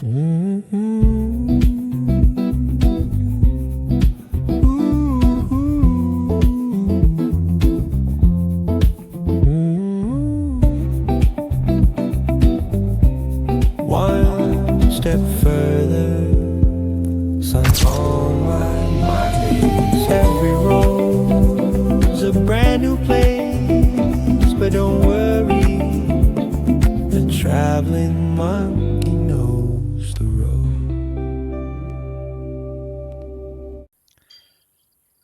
One step further, sun's on my face. Every road's a brand new place, but don't worry, the traveling monkey knows the road.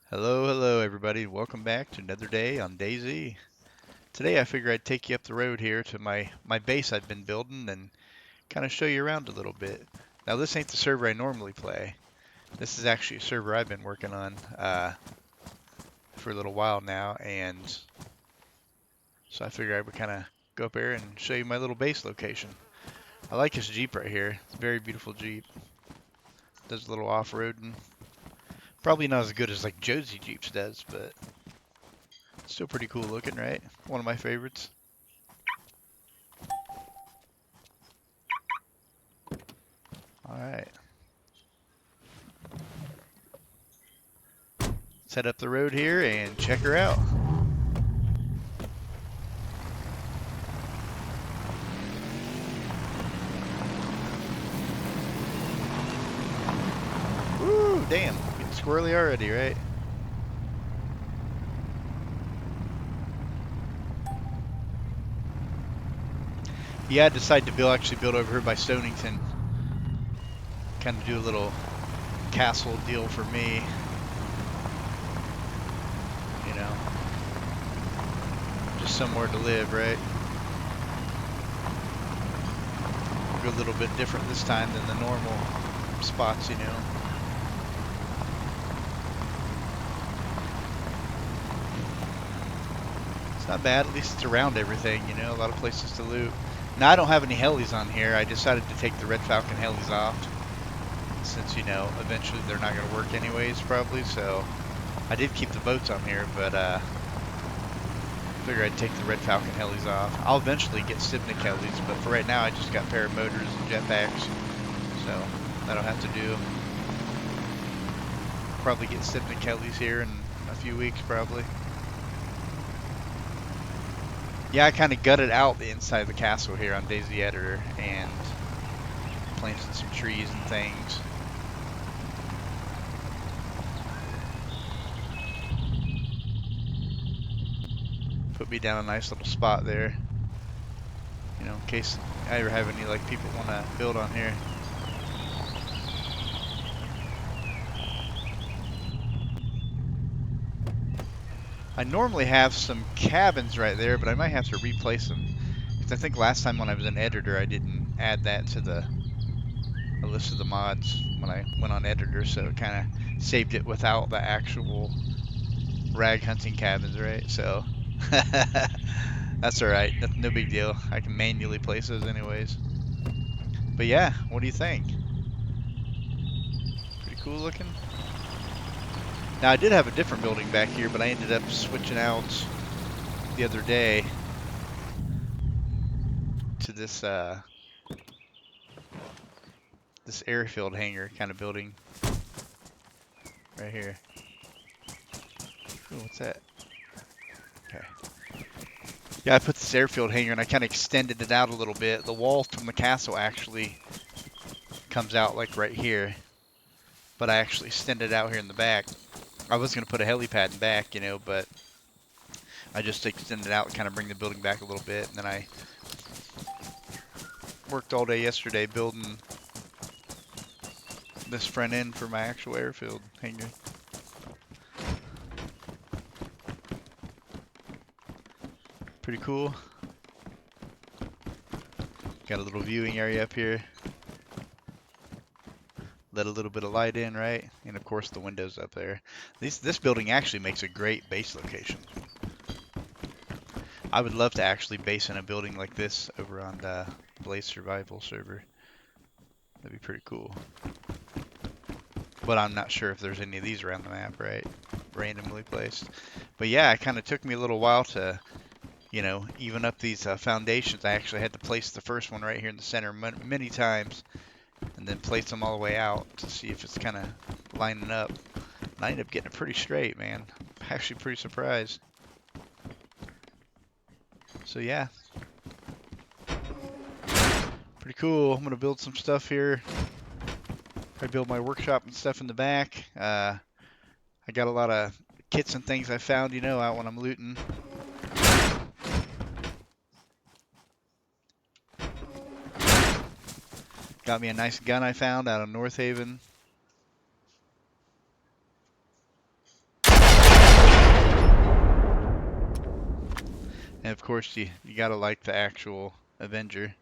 Hello everybody. Welcome back to another day on Dayz A. Today I figure I'd take you up the road here to my base I've been building and kind of show you around a little bit. Now this ain't the server I normally play. This is actually a server I've been working on for a little while now, and so I figured I would kind of go up there and show you my little base location. I like this Jeep right here. It's a very beautiful Jeep. Does a little off-roading. Probably not as good as like Josie Jeeps does, but still pretty cool looking, right? One of my favorites. Alright. Let's head up the road here and check her out. Woo, damn. Getting squirrely already, right? Yeah, I decided to actually build over here by Stonington. Kind of do a little castle deal for me. You know, just somewhere to live, right? Go a little bit different this time than the normal spots, you know. It's not bad, at least it's around everything, you know, a lot of places to loot. Now I don't have any helis on here. I decided to take the Red Falcon helis off, since, you know, eventually they're not going to work anyways, probably, so I did keep the boats on here, but figure I'd take the Red Falcon helis off. I'll eventually get Sibnik helis, but for right now I just got paramotors and jetpacks, so that'll have to do. Probably get Sibnik helis here in a few weeks, probably. Yeah, I kind of gutted out the inside of the castle here on Dayz A Editor and planted some trees and things. Put me down a nice little spot there, you know, in case I ever have any like people want to build on here. I normally have some cabins right there, but I might have to replace them, because I think last time when I was an editor I didn't add that to the list of the mods when I went on editor, so it kind of saved it without the actual rag hunting cabins, right? So that's alright, no big deal. I can manually place those anyways. But yeah, what do you think? Pretty cool looking. Now I did have a different building back here, but I ended up switching out the other day to this this airfield hangar kind of building right here. Ooh, what's that? Okay. Yeah, I put this airfield hangar and I kind of extended it out a little bit. The wall from the castle actually comes out like right here, but I actually extended it out here in the back. I was going to put a helipad in back, you know, but I just extended it out and kind of bring the building back a little bit. And then I worked all day yesterday building this front end for my actual airfield hangar. Pretty cool. Got a little viewing area up here. Let a little bit of light in, right? And of course the windows up there. This building actually makes a great base location. I would love to actually base in a building like this over on the Blaze Survival server. That'd be pretty cool. But I'm not sure if there's any of these around the map, right? Randomly placed. But yeah, it kind of took me a little while to, you know, even up these foundations. I actually had to place the first one right here in the center many times. And and then place them all the way out to see if it's kind of lining up. And I ended up getting it pretty straight, man. I'm actually pretty surprised. So yeah, pretty cool. I'm gonna build some stuff here. I build my workshop and stuff in the back. I got a lot of kits and things I found, you know, out when I'm looting. Got me a nice gun I found out of North Haven. And of course, you gotta like the actual Avenger.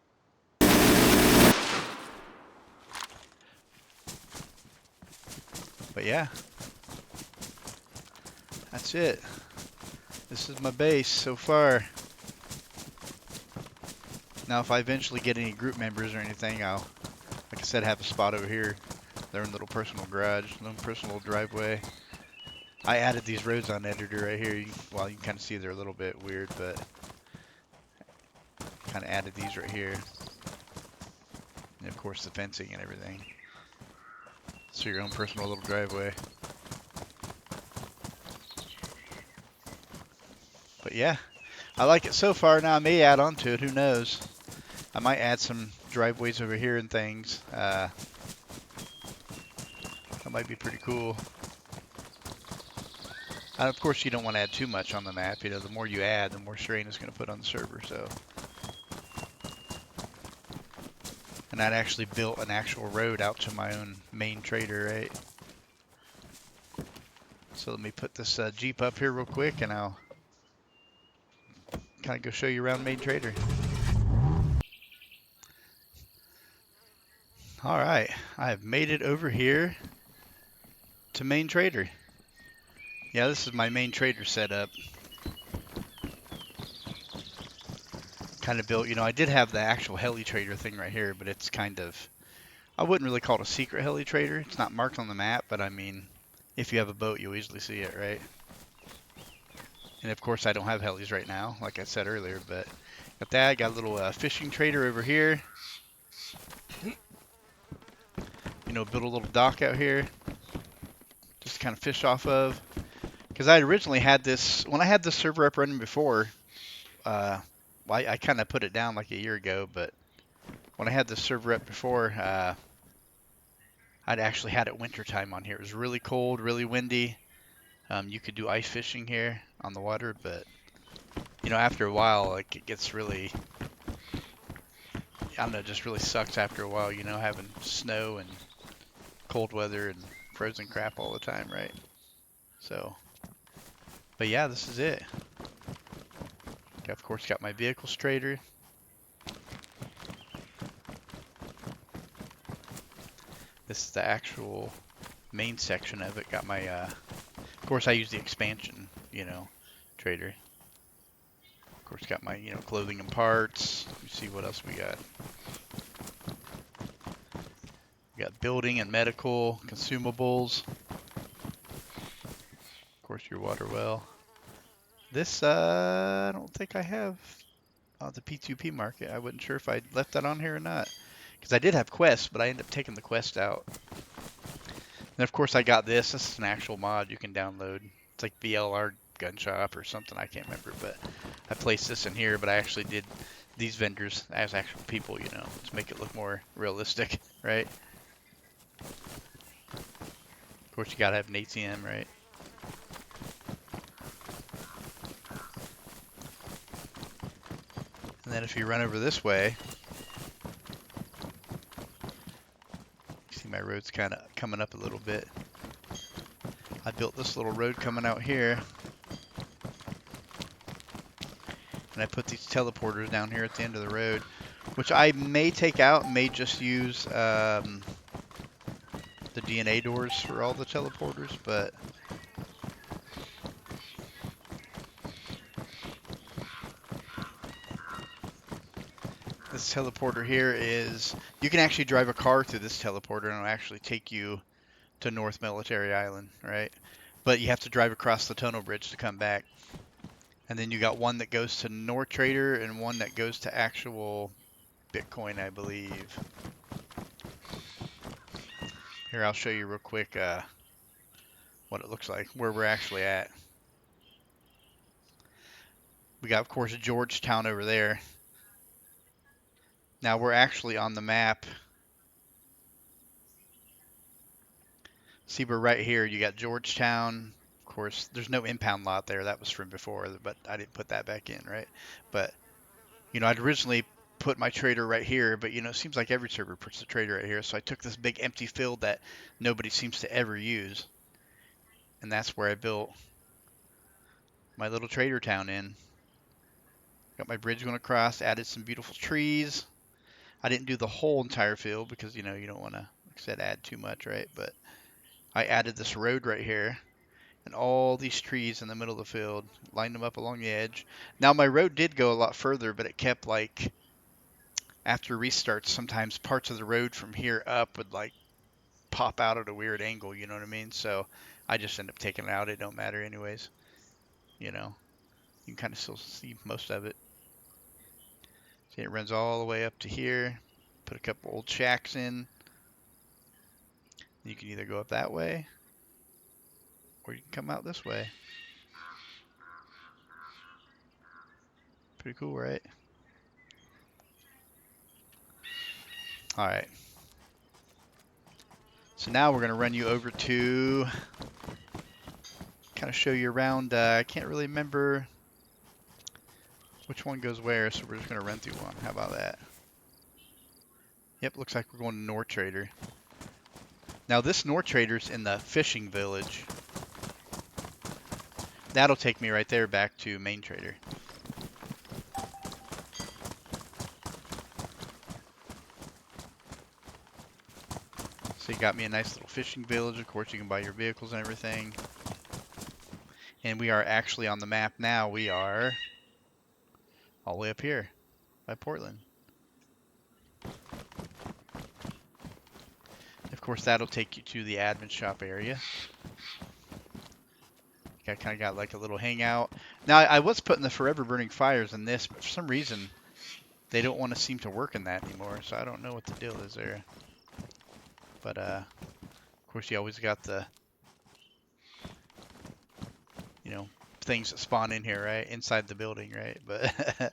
But yeah, that's it. This is my base so far. Now, if I eventually get any group members or anything, I'll, like I said, have a spot over here. Their own little personal garage, little personal driveway. I added these roads on editor right here. Well, you can kind of see they're a little bit weird, but kind of added these right here. And of course the fencing and everything. So your own personal little driveway. But yeah, I like it so far. Now I may add on to it, who knows. I might add some driveways over here and things. That might be pretty cool. And of course you don't want to add too much on the map. You know, the more you add, the more strain it's going to put on the server. So, and I'd actually built an actual road out to my own main trader, right? So let me put this Jeep up here real quick, and I'll kind of go show you around main trader. All right, I have made it over here to main trader. Yeah, this is my main trader setup. Kind of built, you know, I did have the actual heli trader thing right here, but it's kind of, I wouldn't really call it a secret heli trader. It's not marked on the map, but I mean, if you have a boat, you'll easily see it, right? And of course, I don't have helis right now, like I said earlier, but got that. I got a little fishing trader over here. You know, build a little dock out here, just to kind of fish off of. Because I originally had this, when I had this server up running before, well, I kind of put it down like a year ago, but when I had this server up before, I'd actually had it wintertime on here. It was really cold, really windy. You could do ice fishing here on the water, but, you know, after a while, like, it gets really, I don't know, it just really sucks after a while, you know, having snow and cold weather and frozen crap all the time, right? So, but yeah, this is it. Of course, got my vehicles trader. This is the actual main section of it. Got my, of course, I use the expansion, you know, trader. Of course, got my, you know, clothing and parts. Let me see what else we got. We got building and medical consumables. Of course, your water well. This, I don't think I have the P2P market. I wasn't sure if I left that on here or not. Because I did have quests, but I ended up taking the quest out. And of course I got this. This is an actual mod you can download. It's like VLR gun shop or something. I can't remember, but I placed this in here, but I actually did these vendors as actual people, you know, to make it look more realistic, right? Of course you gotta have an ATM, right? And then if you run over this way, you see my road's kind of coming up a little bit. I built this little road coming out here. And I put these teleporters down here at the end of the road, which I may take out, may just use the DNA doors for all the teleporters, but this teleporter here is, you can actually drive a car through this teleporter and it'll actually take you to North Military Island, right? But you have to drive across the tunnel bridge to come back. And then you got one that goes to North Trader and one that goes to actual Bitcoin, I believe. Here, I'll show you real quick what it looks like, where we're actually at. We got, of course, Georgetown over there. Now we're actually on the map. See, we're right here. You got Georgetown. Of course, there's no impound lot there. That was from before, but I didn't put that back in, right? But, you know, I'd originally put my trader right here, but, you know, it seems like every server puts the trader right here. So I took this big empty field that nobody seems to ever use, and that's where I built my little trader town in. Got my bridge going across, added some beautiful trees. I didn't do the whole entire field because, you know, you don't want to, like I said, add too much, right? But I added this road right here and all these trees in the middle of the field, lined them up along the edge. Now my road did go a lot further, but it kept like, after restarts, sometimes parts of the road from here up would like pop out at a weird angle, you know what I mean? So I just end up taking it out. It don't matter anyways, you know. You can kind of still see most of it. See, it runs all the way up to here. Put a couple old shacks in. You can either go up that way, or you can come out this way. Pretty cool, right? All right. So now we're going to run you over to kind of show you around. I can't really remember which one goes where, so we're just going to run through one. How about that? Yep, looks like we're going to North Trader. Now this North Trader's in the fishing village. That'll take me right there back to Main Trader. So you got me a nice little fishing village. Of course, you can buy your vehicles and everything. And we are actually on the map now. We are all the way up here by Portland. Of course, that'll take you to the admin shop area. I kind of got like a little hangout. Now, I was putting the forever burning fires in this, but for some reason, they don't want to seem to work in that anymore. So I don't know what the deal is there. But, of course, you always got the, you know, things that spawn in here, right? Inside the building, right? But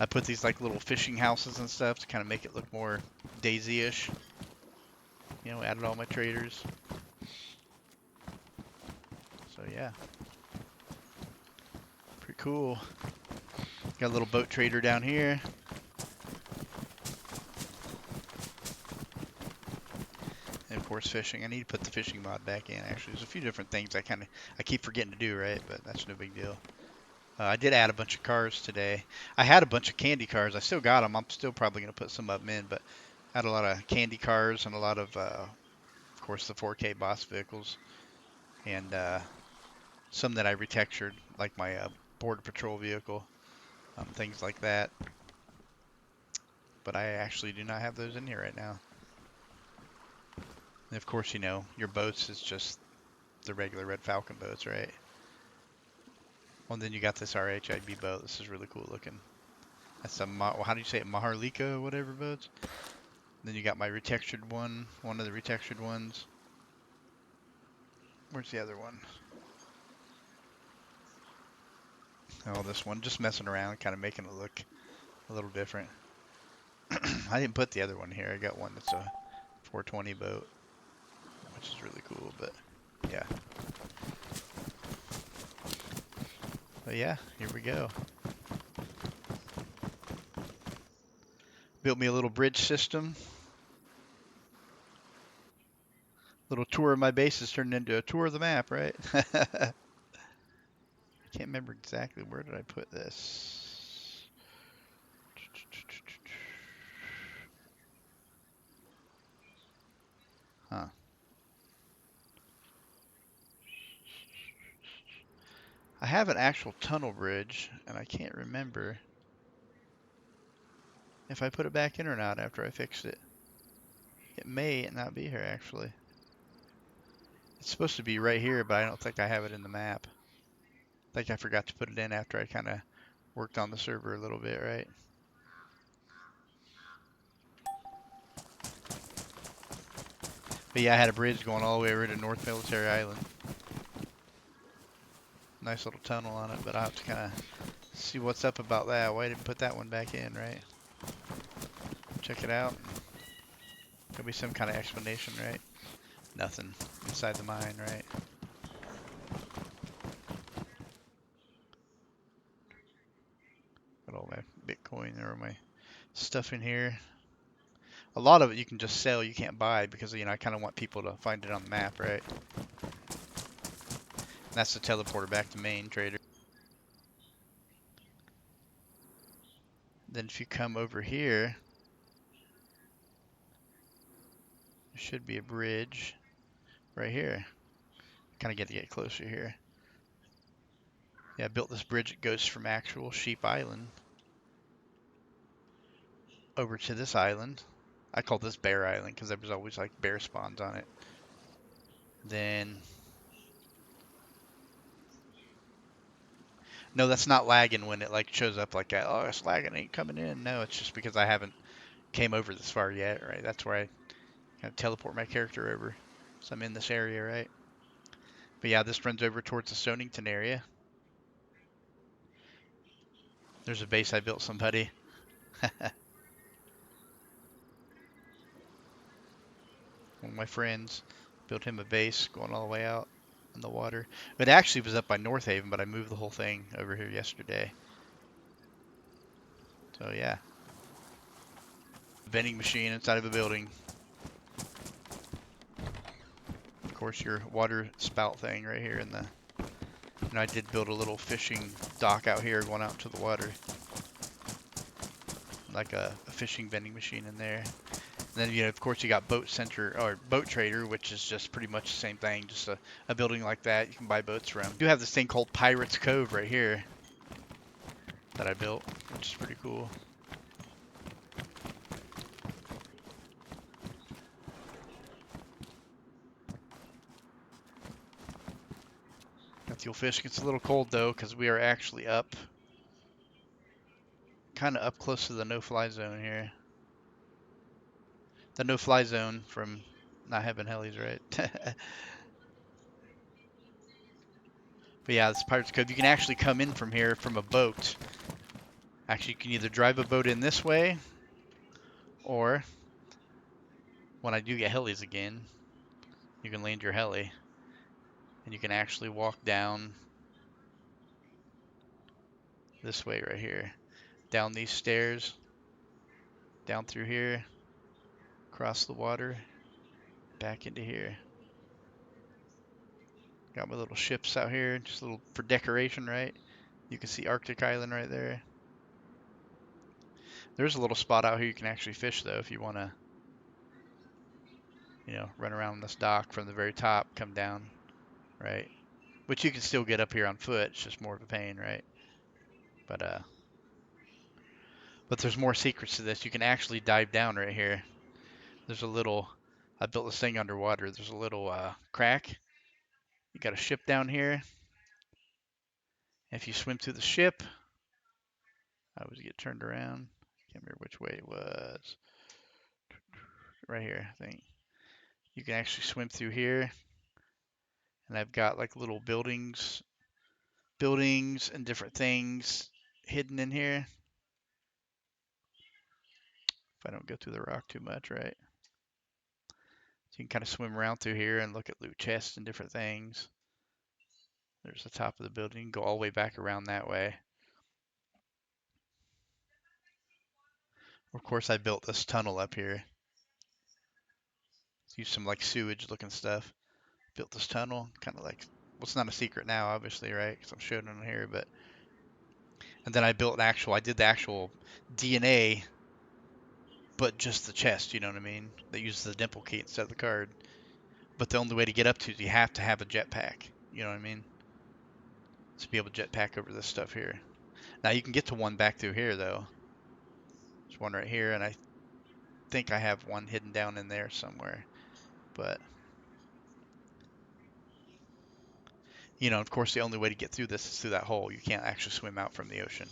I put these like little fishing houses and stuff to kind of make it look more Dayz-ish. You know, added all my traders. So yeah, pretty cool. Got a little boat trader down here. And of course fishing. I need to put the fishing mod back in actually. There's a few different things I keep forgetting to do, right? But that's no big deal. I did add a bunch of cars today. I had a bunch of candy cars. I still got them. I'm still probably going to put some of them in, but I had a lot of candy cars and a lot of course, the 4K boss vehicles, and some that I retextured, like my border patrol vehicle, things like that. But I actually do not have those in here right now. And of course, you know, your boats is just the regular Red Falcon boats, right? Well, and then you got this RHIB boat. This is really cool looking. That's a, how do you say it, Maharlika or whatever boats. Then you got my retextured one of the retextured ones. Where's the other one? Oh, this one, just messing around, kind of making it look a little different. I didn't put the other one here. I got one that's a 420 boat, which is really cool, but yeah. But yeah, here we go. Built me a little bridge system. Little tour of my base has turned into a tour of the map, right? I can't remember exactly where did I put this. Huh. I have an actual tunnel bridge, and I can't remember if I put it back in or not after I fixed it. It may not be here, actually. It's supposed to be right here, but I don't think I have it in the map. I think I forgot to put it in after I kind of worked on the server a little bit, right? But yeah, I had a bridge going all the way over to North Military Island. Nice little tunnel on it, but I'll have to kind of see what's up about that. Why didn't put that one back in, right? Check it out. There'll be some kind of explanation, right? Nothing inside the mine, right? Got all my Bitcoin or my stuff in here. A lot of it you can just sell, you can't buy because, you know, I kind of want people to find it on the map, right? And that's the teleporter back to main trader. Then if you come over here, there should be a bridge right here. Kind of get to get closer here. Yeah, I built this bridge that goes from actual Sheep Island over to this island. I call this Bear Island because there was always like bear spawns on it. Then, no, that's not lagging when it like shows up like that. Oh, it's lagging, ain't coming in. No, it's just because I haven't came over this far yet, right? That's where I kind of teleport my character over. So I'm in this area, right? But yeah, this runs over towards the Stonington area. There's a base I built somebody. One of my friends built him a base going all the way out in the water. It actually was up by North Haven, but I moved the whole thing over here yesterday. So yeah, vending machine inside of a building. Of course, your water spout thing right here in the. And I did build a little fishing dock out here going out to the water, like a fishing vending machine in there. And then, you know, of course, you got Boat Center or Boat Trader, which is just pretty much the same thing, just a building like that you can buy boats from. You have this thing called Pirates Cove right here that I built, which is pretty cool. Got the old fish. Gets a little cold though, because we are actually up, kind of up close to the no-fly zone here. The no-fly zone from not having helis, right? But yeah, this Pirates Cove. You can actually come in from here from a boat. Actually, you can either drive a boat in this way, or when I do get helis again, you can land your heli, and you can actually walk down this way right here, down these stairs, down through here, across the water, back into here. Got my little ships out here, just a little for decoration, right? You can see Arctic Island right there. There's a little spot out here you can actually fish though if you want to, you know, run around this dock from the very top, come down, right? Which you can still get up here on foot. It's just more of a pain, right? But there's more secrets to this. You can actually dive down right here. There's a little. I built this thing underwater. There's a little crack. You got a ship down here. If you swim through the ship, I always get turned around. Can't remember which way it was. Right here, I think. You can actually swim through here, and I've got like little buildings and different things hidden in here. If I don't go through the rock too much, right? So you can kind of swim around through here and look at loot chests and different things. There's the top of the building. You can go all the way back around that way. Of course, I built this tunnel up here. Use some like sewage looking stuff. Built this tunnel, kind of like, well, it's not a secret now, obviously, right? Because I'm showing it here, but. And then I did the actual DNA, but just the chest, you know what I mean? That uses the dimple key instead of the card. But the only way to get up to is you have to have a jetpack, you know what I mean? To be able to jetpack over this stuff here. Now you can get to one back through here though. There's one right here, and I think I have one hidden down in there somewhere. But you know, of course, the only way to get through this is through that hole. You can't actually swim out from the ocean.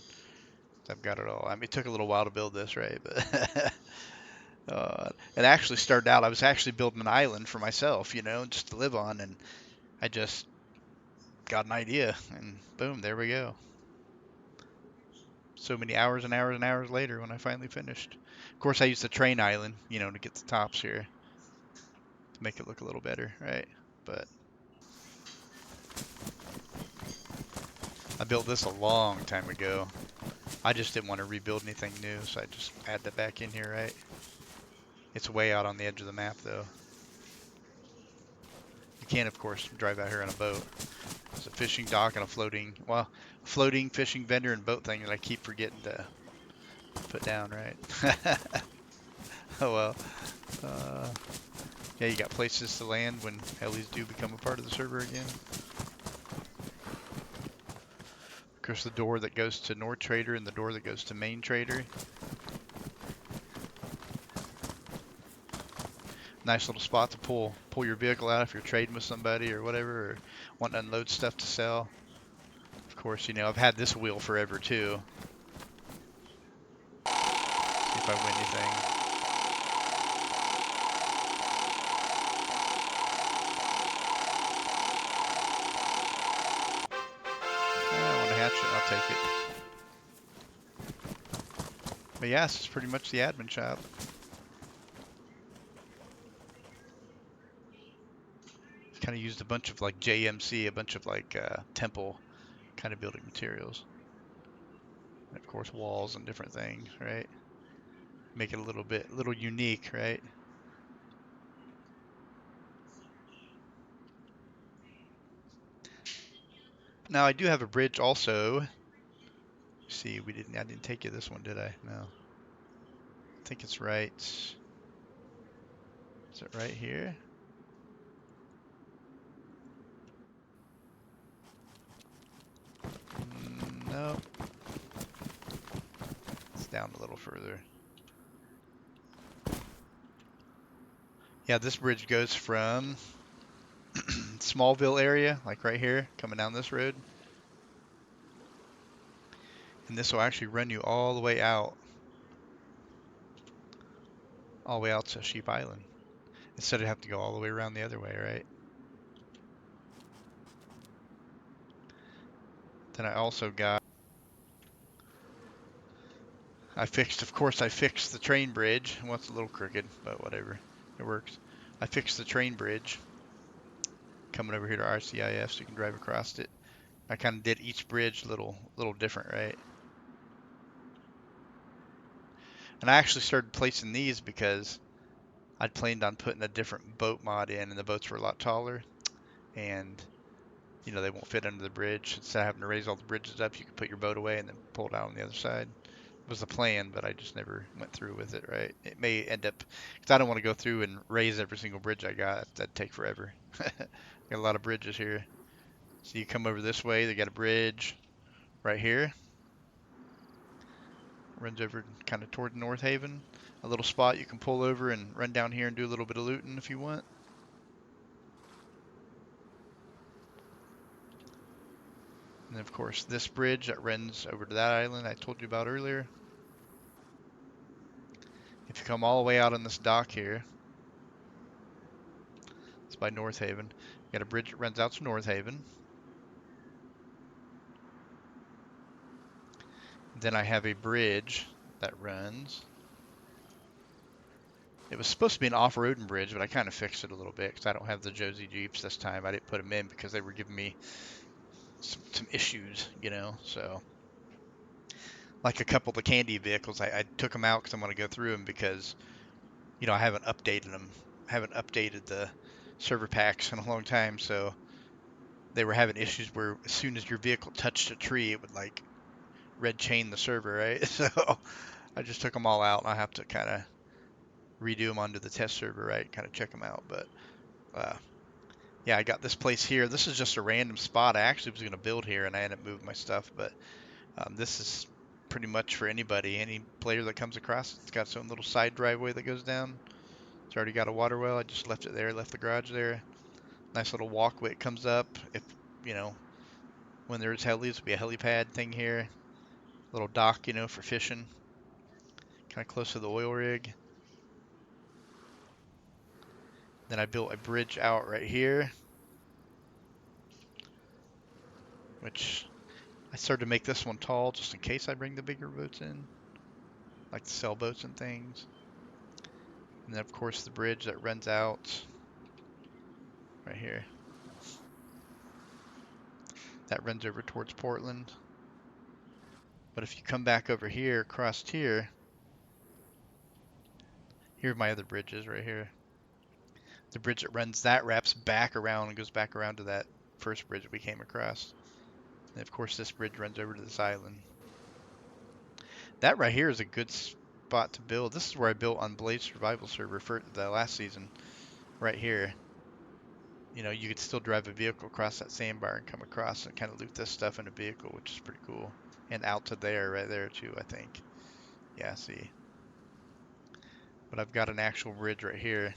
I've got it all. I mean, it took a little while to build this, right? But It actually started out, I was actually building an island for myself, you know, just to live on, and I just got an idea, and boom, there we go. So many hours and hours and hours later when I finally finished. Of course, I used the train island, you know, to get the tops here to make it look a little better, right? But I built this a long time ago. I just didn't want to rebuild anything new, so I just add that back in here, right? It's way out on the edge of the map, though. You can, of course, drive out here on a boat. There's a fishing dock and a floating fishing vendor and boat thing that I keep forgetting to put down, right? Oh well. Uh, yeah, you got places to land when helis do become a part of the server again. Of course, the door that goes to North Trader and the door that goes to Main Trader. Nice little spot to pull your vehicle out if you're trading with somebody or whatever, or want to unload stuff to sell. Of course, you know, I've had this wheel forever too. See if I win anything. I want to hatch it, I'll take it. But yeah, this is pretty much the admin shop. Kind of used a bunch of like JMC, a bunch of like temple kind of building materials. And of course, walls and different things, right? Make it a little unique, right? Now I do have a bridge also. See, I didn't take you this one, did I? No. I think it's right. Is it right here? No. It's down a little further. Yeah, this bridge goes from Smallville area, like right here, coming down this road. And this will actually run you all the way out to Sheep Island. Instead of having to go all the way around the other way, right? Then I also got, of course I fixed the train bridge. Well, it's a little crooked, but whatever, it works. I fixed the train bridge coming over here to RCIF so you can drive across it. I kind of did each bridge a little different, right? And I actually started placing these because I'd planned on putting a different boat mod in, and the boats were a lot taller, and you know they won't fit under the bridge. Instead of having to raise all the bridges up, you can put your boat away and then pull it out on the other side. It was the plan, but I just never went through with it, right? It may end up, because I don't want to go through and raise every single bridge I got. That'd take forever. Got a lot of bridges here. So you come over this way, they got a bridge right here. Runs over kind of toward North Haven. A little spot you can pull over and run down here and do a little bit of looting if you want. And of course this bridge that runs over to that island I told you about earlier. If you come all the way out on this dock here, it's by North Haven. You got a bridge that runs out to North Haven. Then I have a bridge that runs. It was supposed to be an off-roading bridge, but I kind of fixed it a little bit because I don't have the Josie Jeeps this time. I didn't put them in because they were giving me some issues, you know. So, like a couple of the candy vehicles, I took them out because I want to go through them because, you know, I haven't updated them. I haven't updated the server packs in a long time, so they were having issues where as soon as your vehicle touched a tree, it would like red chain the server, right? So I just took them all out, and I have to kind of redo them onto the test server, right? Kind of check them out. But yeah, I got this place here. This is just a random spot. I actually was going to build here, and I ended up moving my stuff. But this is pretty much for anybody, any player that comes across it. It's got its own little side driveway that goes down. It's already got a water well. I just left it there, left the garage there. Nice little walkway. It comes up. If, you know, when there's helis, will be a helipad thing here. Little dock, you know, for fishing. Kind of close to the oil rig. Then I built a bridge out right here, which I started to make this one tall just in case I bring the bigger boats in, like the sailboats and things. And then of course the bridge that runs out right here. That runs over towards Portland. But if you come back over here, across here, here are my other bridges right here. The bridge that runs that wraps back around and goes back around to that first bridge that we came across. And of course this bridge runs over to this island. That right here is a good spot to build. This is where I built on Blaze Survival Server for the last season. Right here. You know, you could still drive a vehicle across that sandbar and come across and kind of loot this stuff in a vehicle, which is pretty cool. And out to there, right there too, I think. Yeah, see. But I've got an actual bridge right here.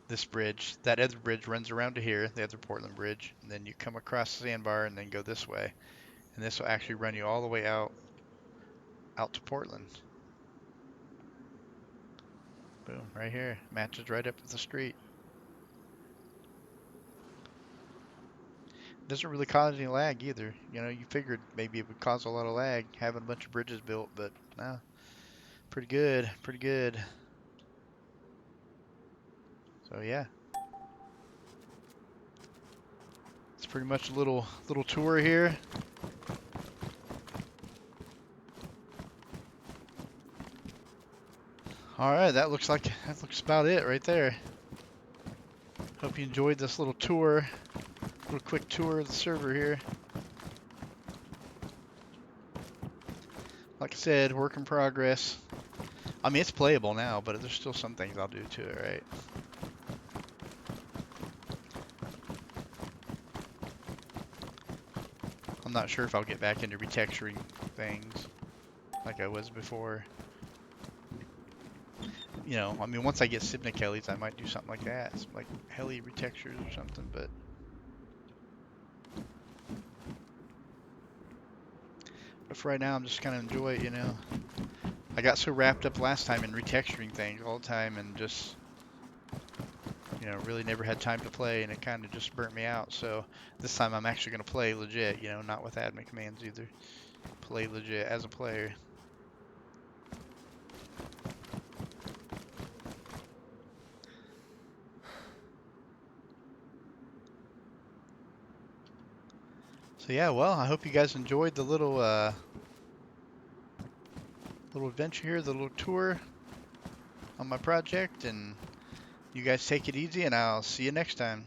This bridge, that other bridge runs around to here, the other Portland bridge, and then you come across the sandbar and then go this way. And this will actually run you all the way out to Portland. Boom, right here. Matches right up to the street. Doesn't really cause any lag either. You know, you figured maybe it would cause a lot of lag having a bunch of bridges built, but no. Pretty good, pretty good. So yeah. It's pretty much a little tour here. Alright, that looks about it right there. Hope you enjoyed this little tour. Little quick tour of the server here. Like I said, work in progress. I mean, it's playable now, but there's still some things I'll do to it, right? I'm not sure if I'll get back into retexturing things like I was before. You know, I mean, once I get Sibna Kellys, I might do something like that. Some, like heli retextures or something, but for right now, I'm just kind of enjoy it, you know. I got so wrapped up last time in retexturing things all the time and just, you know, really never had time to play, and it kind of just burnt me out. So this time I'm actually going to play legit, you know, not with admin commands either. Play legit as a player. So yeah, well, I hope you guys enjoyed the little adventure here, the little tour on my project, and you guys take it easy, and I'll see you next time.